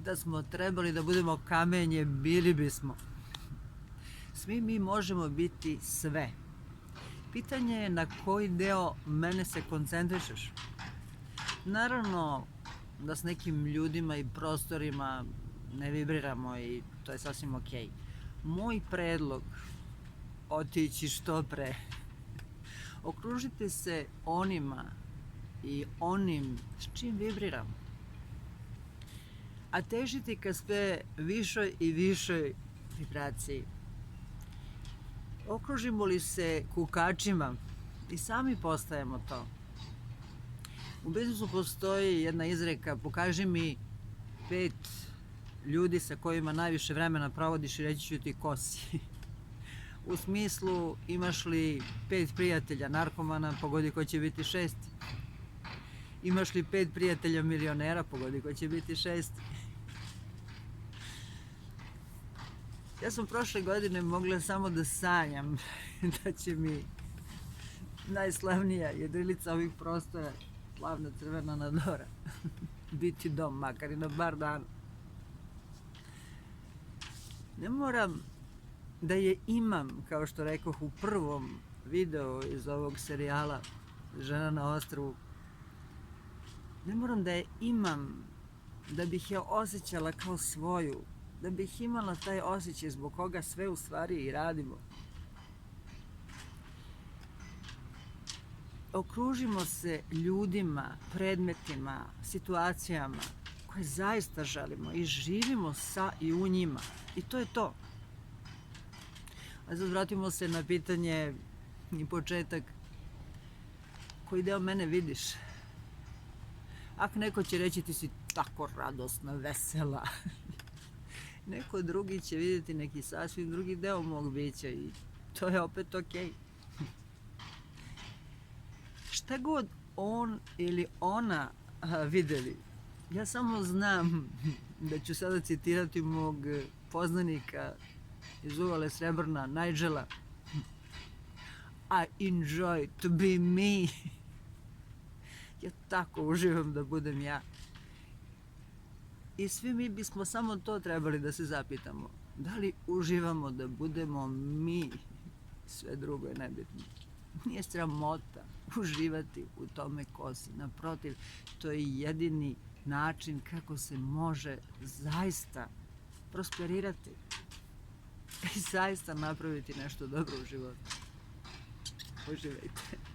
Da smo trebali da budemo kamenje, bili bismo. Svi mi možemo biti sve. Pitanje je na koji deo mene se koncentrišeš. Naravno da s nekim ljudima i prostorima ne vibriramo i to je sasvim okej. Moj predlog, otići što pre. Okružite se onima i onim s čim vibriramo. A težiti ka sve višoj i višoj vibraciji. Okružimo li se kukačima i sami postajemo to. U biznisu postoji jedna izreka, pokaži mi 5 ljudi sa kojima najviše vremena provodiš i reći ću ti ko si. U smislu, imaš li 5 prijatelja narkomana, pogodi ko će biti 6. Imaš li 5 prijatelja milionera, pogodi ko će biti 6. Ja sam prošle godine mogla samo da sanjam da će mi najslavnija jedrilica ovih prostora, slavna Crvena Nadora, biti dom, makar i na bar dana. Ne moram da je imam, kao što rekoh u prvom videu iz ovog serijala Žena na ostrvu. Ne moram da je imam da bih je osjećala kao svoju, da bih imala taj osjećaj zbog koga sve u stvari i radimo. Okružimo se ljudima, predmetima, situacijama koje zaista želimo i živimo sa i u njima. I to je to. A sad vratimo se na pitanje i početak. Koji deo mene vidiš? Ako neko će reći ti si tako radosna, vesela. Neko drugi će vidjeti neki sasvim drugi deo mog bića i to je opet okej. Šta god on ili ona videli, ja samo znam da ću sada citirati mog poznanika iz Uvale Srebrna, Nigela. I enjoy to be me. Ja tako uživam da budem ja. I svi mi bismo samo to trebali da se zapitamo. Da li uživamo da budemo mi? Sve drugo je nebitno. Nije sramota uživati u tome ko si. Naprotiv, to je jedini način kako se može zaista prosperirati i zaista napraviti nešto dobro u životu. Uživajte.